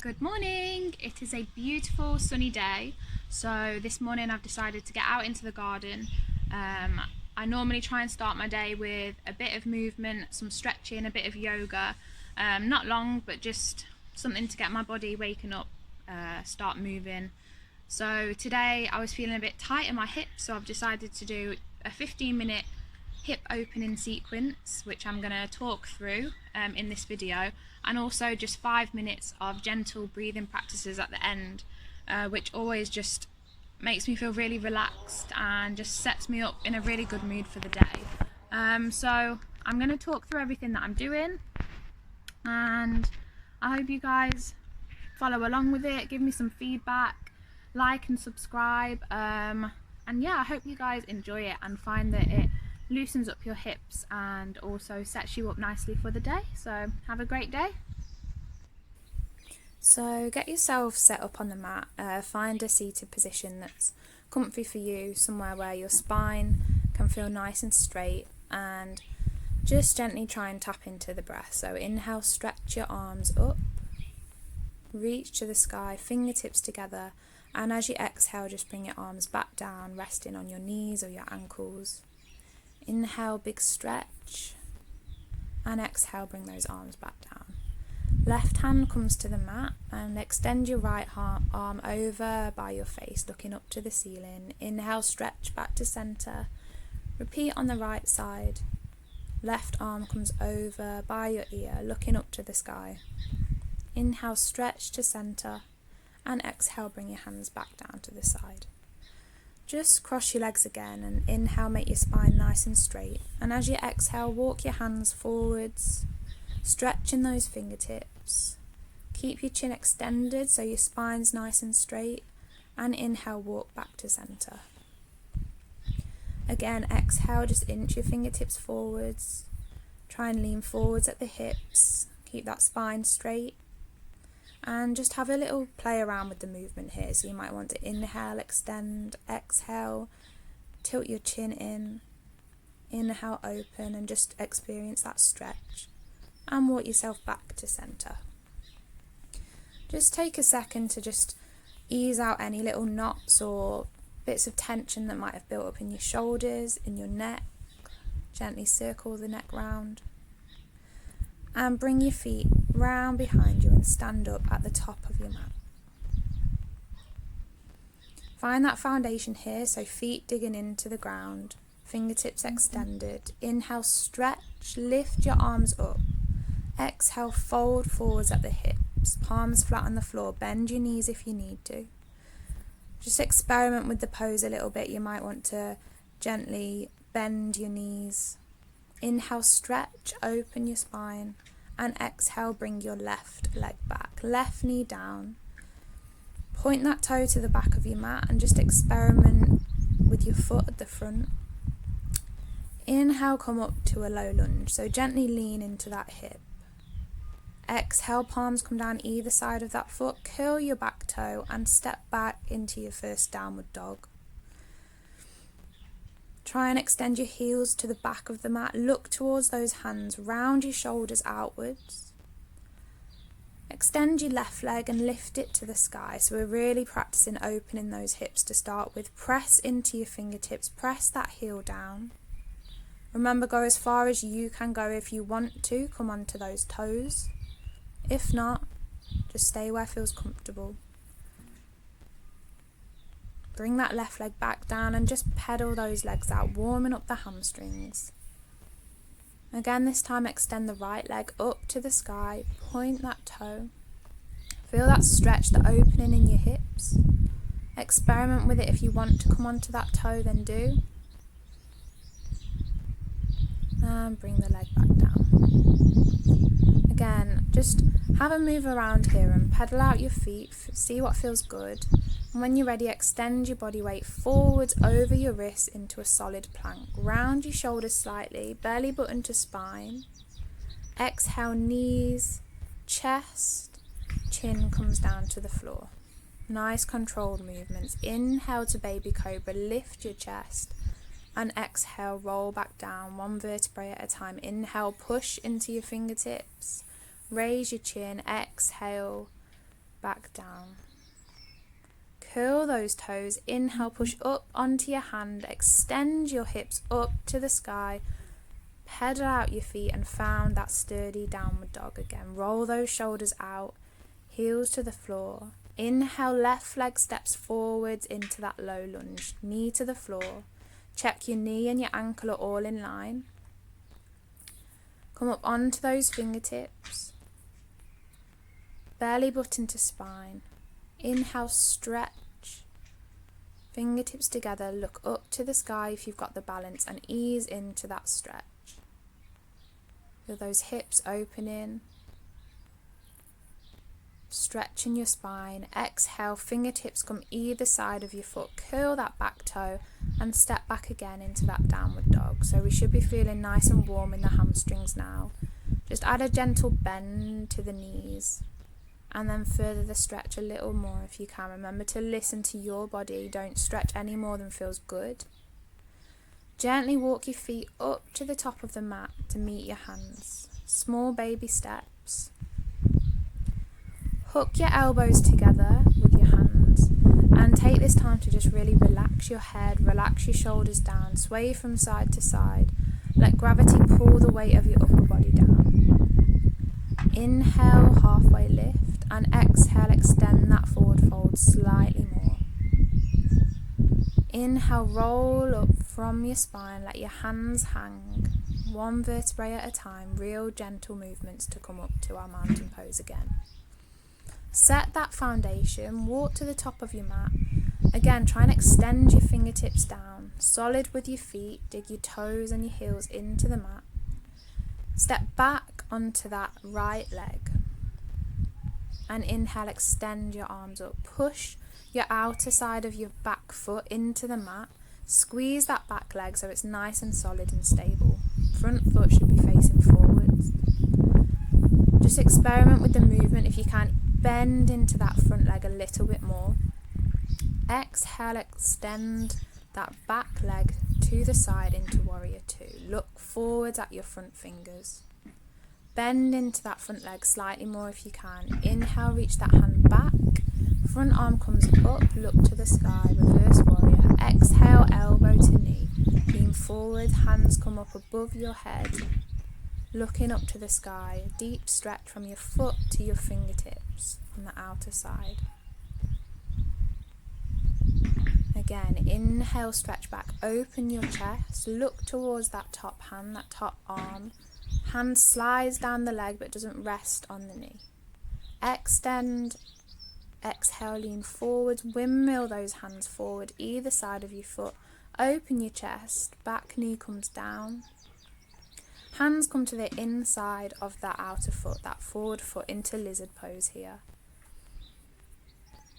Good morning. It is a beautiful sunny day. So this morning I've decided to get out into the garden. I normally try and start my day with a bit of movement, some stretching, a bit of yoga. Not long, but just something to get my body waking up, start moving. So today I was feeling a bit tight in my hips, so I've decided to do a 15-minute hip opening sequence, which I'm going to talk through in this video, and also just 5 minutes of gentle breathing practices at the end, which always just makes me feel really relaxed and just sets me up in a really good mood for the day. So I'm going to talk through everything that I'm doing, and I hope you guys follow along with it, give me some feedback, like and subscribe, and yeah, I hope you guys enjoy it and find that it loosens up your hips and also sets you up nicely for the day. So have a great day. So get yourself set up on the mat, find a seated position that's comfy for you, somewhere where your spine can feel nice and straight, and just gently try and tap into the breath. So inhale, stretch your arms up, reach to the sky, fingertips together, and as you exhale, just bring your arms back down, resting on your knees or your ankles. Inhale, big stretch, and exhale, bring those arms back down. Left hand comes to the mat and extend your right arm over by your face, looking up to the ceiling. Inhale, stretch back to center. Repeat on the right side. Left arm comes over by your ear, looking up to the sky. Inhale, stretch to center, and exhale, bring your hands back down to the side. Just cross your legs again, and inhale, make your spine nice and straight. And as you exhale, walk your hands forwards, stretching those fingertips. Keep your chin extended so your spine's nice and straight. And inhale, walk back to center. Again, exhale, just inch your fingertips forwards. Try and lean forwards at the hips. Keep that spine straight. And just have a little play around with the movement here. So you might want to inhale, extend, exhale, tilt your chin in, inhale, open, and just experience that stretch. And walk yourself back to center. Just take a second to just ease out any little knots or bits of tension that might have built up in your shoulders, in your neck. Gently circle the neck round. And bring your feet round behind you and stand up at the top of your mat. Find that foundation here, so feet digging into the ground, fingertips extended. Inhale, stretch, lift your arms up. Exhale, fold forwards at the hips, palms flat on the floor, bend your knees if you need to. Just experiment with the pose a little bit. You might want to gently bend your knees. Inhale, stretch, open your spine, and exhale, bring your left leg back, left knee down. Point that toe to the back of your mat and just experiment with your foot at the front. Inhale, come up to a low lunge, so gently lean into that hip. Exhale, palms come down either side of that foot, curl your back toe and step back into your first downward dog. Try and extend your heels to the back of the mat. Look towards those hands, round your shoulders outwards. Extend your left leg and lift it to the sky. So we're really practicing opening those hips to start with. Press into your fingertips, press that heel down. Remember, go as far as you can go. If you want to, come onto those toes. If not, just stay where it feels comfortable. Bring that left leg back down and just pedal those legs out, warming up the hamstrings. Again, this time extend the right leg up to the sky, point that toe. Feel that stretch, the opening in your hips. Experiment with it. If you want to come onto that toe, then do. And bring the leg back down. Again, just have a move around here and pedal out your feet, see what feels good. And when you're ready, extend your body weight forwards over your wrists into a solid plank. Round your shoulders slightly, belly button to spine. Exhale, knees, chest, chin comes down to the floor. Nice controlled movements. Inhale to baby cobra, lift your chest. And exhale, roll back down, one vertebrae at a time. Inhale, push into your fingertips. Raise your chin, exhale, back down. Curl those toes. Inhale, push up onto your hand. Extend your hips up to the sky. Pedal out your feet and found that sturdy downward dog again. Roll those shoulders out, heels to the floor. Inhale, left leg steps forwards into that low lunge. Knee to the floor. Check your knee and your ankle are all in line. Come up onto those fingertips. Belly button to spine. Inhale, stretch. Fingertips together, look up to the sky if you've got the balance and ease into that stretch. Feel those hips opening. Stretching your spine. Exhale, fingertips come either side of your foot. Curl that back toe and step back again into that downward dog. So we should be feeling nice and warm in the hamstrings now. Just add a gentle bend to the knees. And then further the stretch a little more if you can. Remember to listen to your body. Don't stretch any more than feels good. Gently walk your feet up to the top of the mat to meet your hands. Small baby steps. Hook your elbows together with your hands. And take this time to just really relax your head, relax your shoulders down, sway from side to side. Let gravity pull the weight of your upper body down. Inhale, halfway lift. And exhale, extend that forward fold slightly more. Inhale, roll up from your spine, let your hands hang, one vertebrae at a time, real gentle movements to come up to our mountain pose again. Set that foundation, walk to the top of your mat. Again, try and extend your fingertips down, solid with your feet, dig your toes and your heels into the mat. Step back onto that right leg. And inhale, extend your arms up. Push your outer side of your back foot into the mat. Squeeze that back leg so it's nice and solid and stable. Front foot should be facing forwards. Just experiment with the movement. If you can, bend into that front leg a little bit more. Exhale, extend that back leg to the side into warrior two. Look forwards at your front fingers. Bend into that front leg slightly more if you can. Inhale, reach that hand back. Front arm comes up, look to the sky, reverse warrior. Exhale, elbow to knee. Lean forward, hands come up above your head. Looking up to the sky. A deep stretch from your foot to your fingertips on the outer side. Again, inhale, stretch back, open your chest. Look towards that top hand, that top arm. Hand slides down the leg but doesn't rest on the knee. Extend, exhale, lean forwards, windmill those hands forward either side of your foot. Open your chest, back knee comes down. Hands come to the inside of that outer foot, that forward foot into lizard pose here.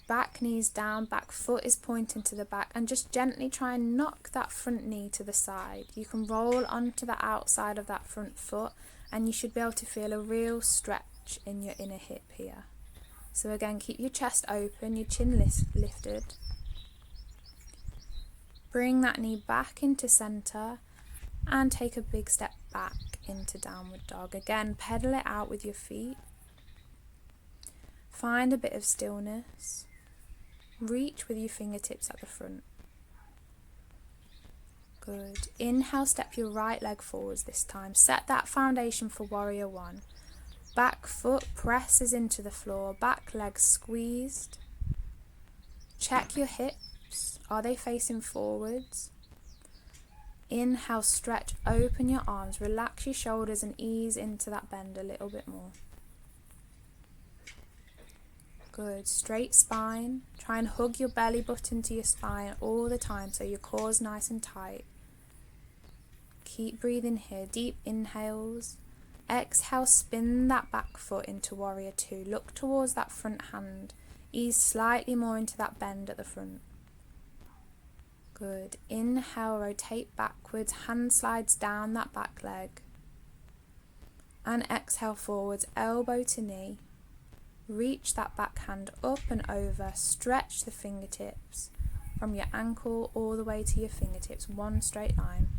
Back knees down, back foot is pointing to the back, and just gently try and knock that front knee to the side. You can roll onto the outside of that front foot and you should be able to feel a real stretch in your inner hip here. So again, keep your chest open, your chin lifted. Bring that knee back into center and take a big step back into downward dog. Again, pedal it out with your feet. Find a bit of stillness. Reach with your fingertips at the front. Good. Inhale, step your right leg forwards this time. Set that foundation for warrior one. Back foot presses into the floor, back leg squeezed. Check your hips. Are they facing forwards? Inhale, stretch, open your arms, relax your shoulders and ease into that bend a little bit more. Good. Straight spine. Try and hug your belly button to your spine all the time so your core's nice and tight. Keep breathing here. Deep inhales. Exhale, spin that back foot into warrior two. Look towards that front hand. Ease slightly more into that bend at the front. Good. Inhale, rotate backwards. Hand slides down that back leg. And exhale forwards, elbow to knee. Reach that back hand up and over, stretch the fingertips from your ankle all the way to your fingertips, one straight line.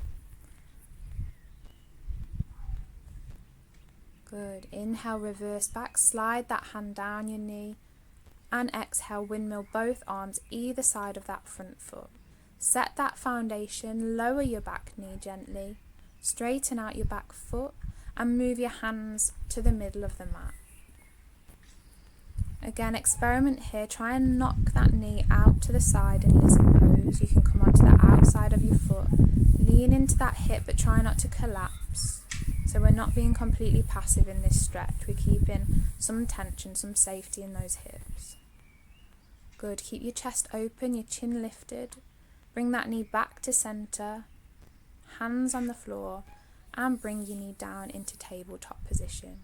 Good. Inhale, reverse back, slide that hand down your knee, And exhale, windmill both arms either side of that front foot. Set that foundation, lower your back knee gently, straighten out your back foot and move your hands to the middle of the mat. Again, experiment here, try and knock that knee out to the side in lizard pose. You can come onto the outside of your foot, lean into that hip but try not to collapse. So we're not being completely passive in this stretch, we're keeping some tension, some safety in those hips. Good, keep your chest open, your chin lifted. Bring that knee back to centre, hands on the floor, and bring your knee down into tabletop position.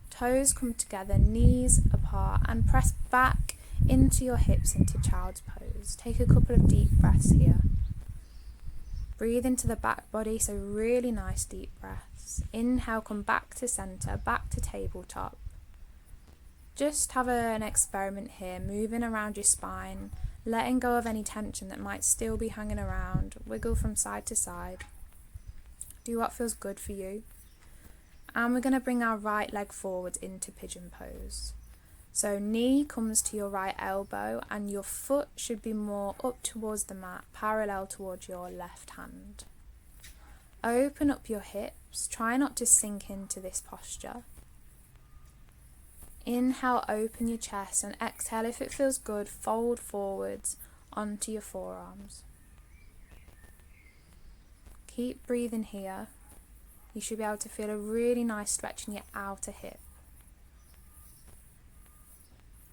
Toes come together, knees apart, and press back into your hips into child's pose. Take a couple of deep breaths here. Breathe into the back body, so really nice deep breaths. Inhale, come back to centre, back to tabletop. Just have an experiment here, moving around your spine, letting go of any tension that might still be hanging around. Wiggle from side to side. Do what feels good for you. And we're going to bring our right leg forwards into pigeon pose. So knee comes to your right elbow and your foot should be more up towards the mat, parallel towards your left hand. Open up your hips, try not to sink into this posture. Inhale, open your chest, and exhale, if it feels good, fold forwards onto your forearms. Keep breathing here. You should be able to feel a really nice stretch in your outer hip.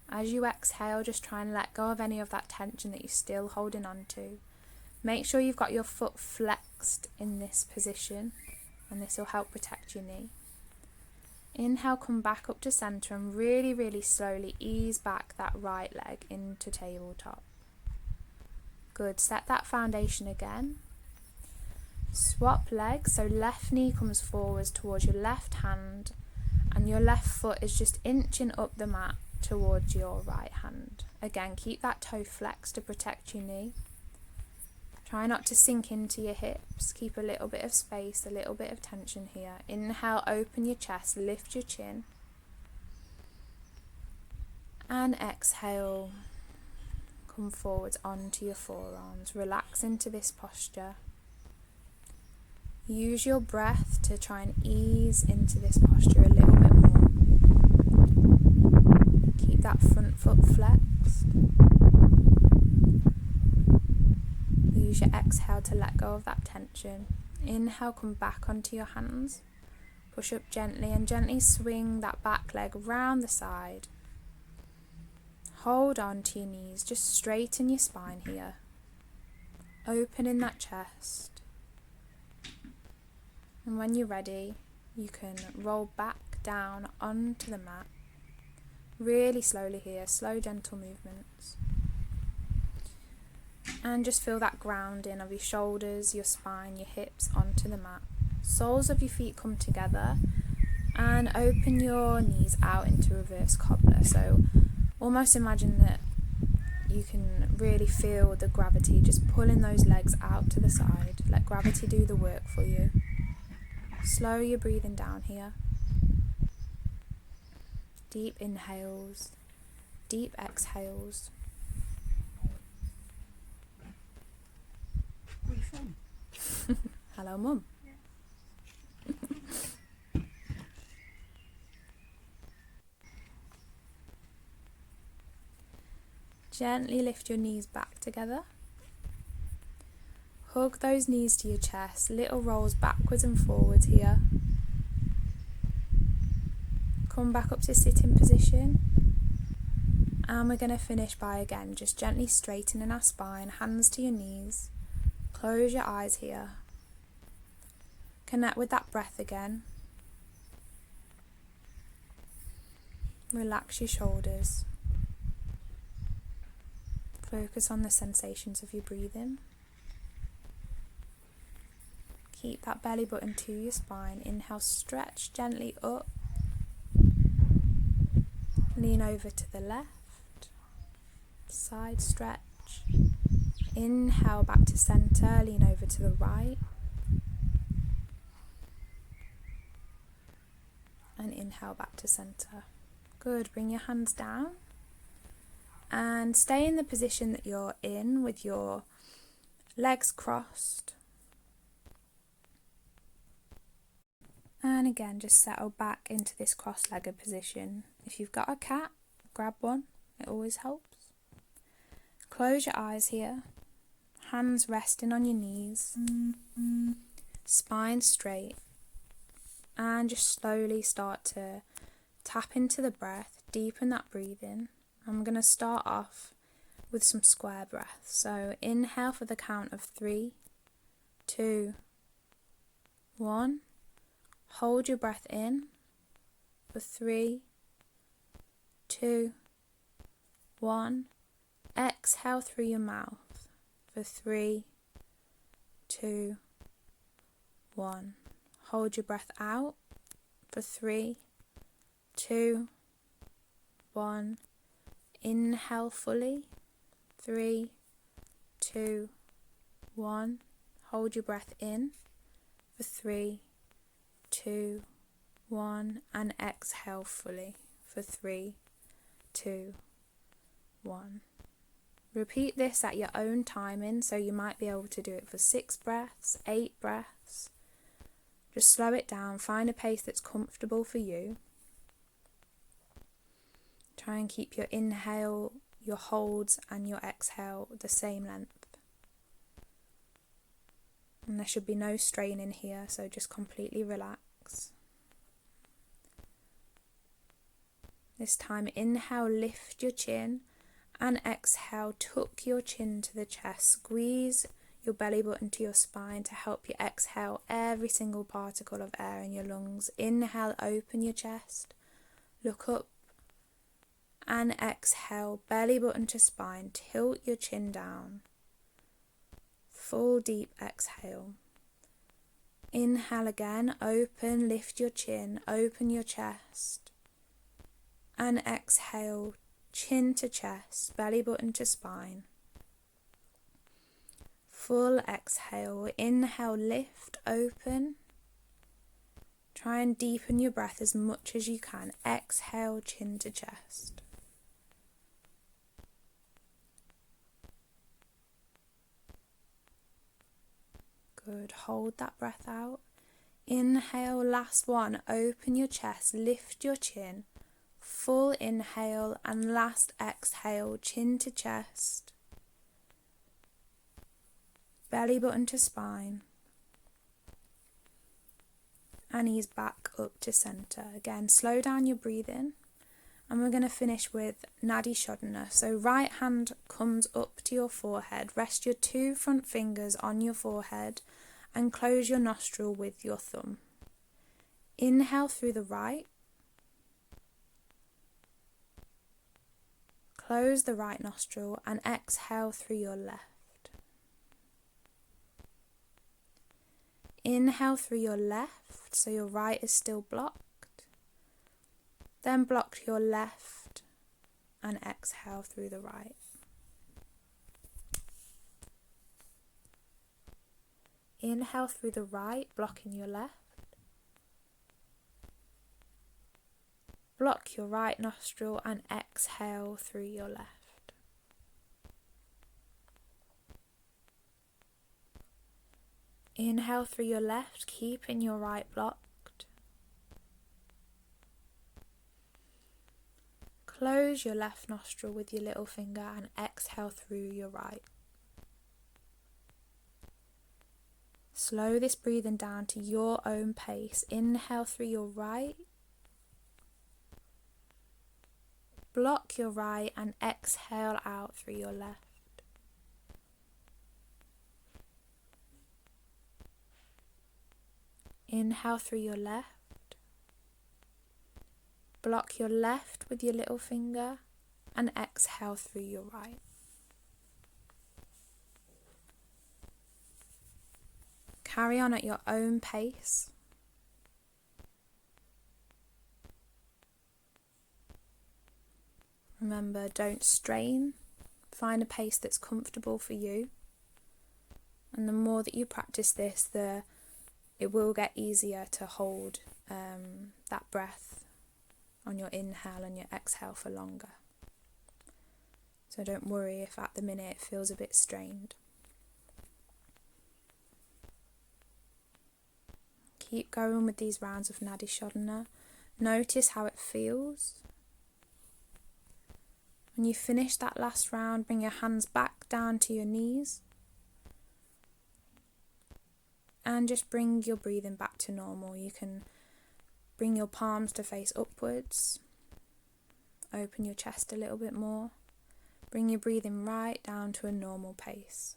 As you exhale, just try and let go of any of that tension that you're still holding on to. Make sure you've got your foot flexed in this position, and this will help protect your knee. Inhale, come back up to centre and really, really slowly ease back that right leg into tabletop. Good, set that foundation again. Swap legs, so left knee comes forwards towards your left hand and your left foot is just inching up the mat towards your right hand. Again, keep that toe flexed to protect your knee. Try not to sink into your hips, keep a little bit of space, a little bit of tension here. Inhale, open your chest, lift your chin. And exhale, come forwards onto your forearms. Relax into this posture. Use your breath to try and ease into this posture a little bit more. Keep that front foot flexed. Use your exhale to let go of that tension. Inhale, come back onto your hands. Push up gently and gently swing that back leg round the side. Hold on to your knees, just straighten your spine here. Opening that chest. And when you're ready, you can roll back down onto the mat. Really slowly here, slow, gentle movements. And just feel that grounding of your shoulders, your spine, your hips onto the mat. Soles of your feet come together and open your knees out into reverse cobbler. So almost imagine that you can really feel the gravity just pulling those legs out to the side. Let gravity do the work for you. Slow your breathing down here. Deep inhales, deep exhales. Where are you from? Hello, Mum. Gently lift your knees back together. Hug those knees to your chest, little rolls backwards and forwards here. Come back up to sitting position. And we're going to finish by again just gently straightening our spine, hands to your knees. Close your eyes here. Connect with that breath again. Relax your shoulders. Focus on the sensations of your breathing. Keep that belly button to your spine. Inhale, stretch gently up. Lean over to the left. Side stretch. Inhale back to center. Lean over to the right. And inhale back to center. Good. Bring your hands down. And stay in the position that you're in with your legs crossed. And again, just settle back into this cross-legged position. If you've got a cat, grab one. It always helps. Close your eyes here. Hands resting on your knees. Spine straight. And just slowly start to tap into the breath. Deepen that breathing. I'm going to start off with some square breaths. So inhale for the count of 3, 2, 1. Hold your breath in for 3, 2, 1. Exhale through your mouth for 3, 2, 1. Hold your breath out for 3, 2, 1. Inhale fully. 3, 2, 1. Hold your breath in for 3, 2, 1. And exhale fully for 3, 2, 1. Repeat this at your own timing, so you might be able to do it for 6 breaths, 8 breaths. Just slow it down, find a pace that's comfortable for you. Try and keep your inhale, your holds and your exhale the same length. And there should be no strain in here, so just completely relax. This time, inhale, lift your chin, and exhale, tuck your chin to the chest. Squeeze your belly button to your spine to help you exhale every single particle of air in your lungs. Inhale, open your chest, look up, and exhale, belly button to spine, tilt your chin down. Full deep exhale. Inhale again, open, lift your chin, open your chest. And exhale, chin to chest, belly button to spine. Full exhale. Inhale, lift, open. Try and deepen your breath as much as you can. Exhale, chin to chest. Good. Hold that breath out. Inhale, last one. Open your chest, lift your chin. Full inhale and last exhale, chin to chest. Belly button to spine. And ease back up to center. Again, slow down your breathing. And we're going to finish with Nadi Shodhana. So right hand comes up to your forehead. Rest your 2 front fingers on your forehead and close your nostril with your thumb. Inhale through the right. Close the right nostril and exhale through your left. Inhale through your left, so your right is still blocked. Then block your left and exhale through the right. Inhale through the right, blocking your left. Block your right nostril and exhale through your left. Inhale through your left, keeping your right blocked. Close your left nostril with your little finger and exhale through your right. Slow this breathing down to your own pace. Inhale through your right. Block your right and exhale out through your left. Inhale through your left. Block your left with your little finger and exhale through your right. Carry on at your own pace. Remember, don't strain. Find a pace that's comfortable for you. And the more that you practice this, it will get easier to hold that breath on your inhale and your exhale for longer. So don't worry if at the minute it feels a bit strained. Keep going with these rounds of Nadi Shodhana. Notice how it feels. When you finish that last round, bring your hands back down to your knees. And just bring your breathing back to normal. You can bring your palms to face upwards. Open your chest a little bit more. Bring your breathing right down to a normal pace.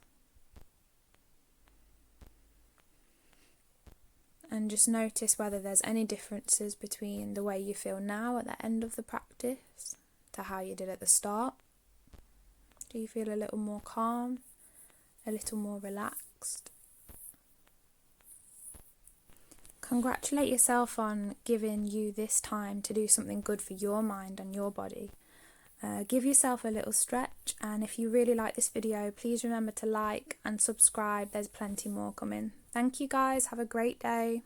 And just notice whether there's any differences between the way you feel now at the end of the practice to how you did at the start. Do you feel a little more calm, a little more relaxed? Congratulate yourself on giving you this time to do something good for your mind and your body. Give yourself a little stretch, and if you really like this video, please remember to like and subscribe. There's plenty more coming. Thank you guys. Have a great day.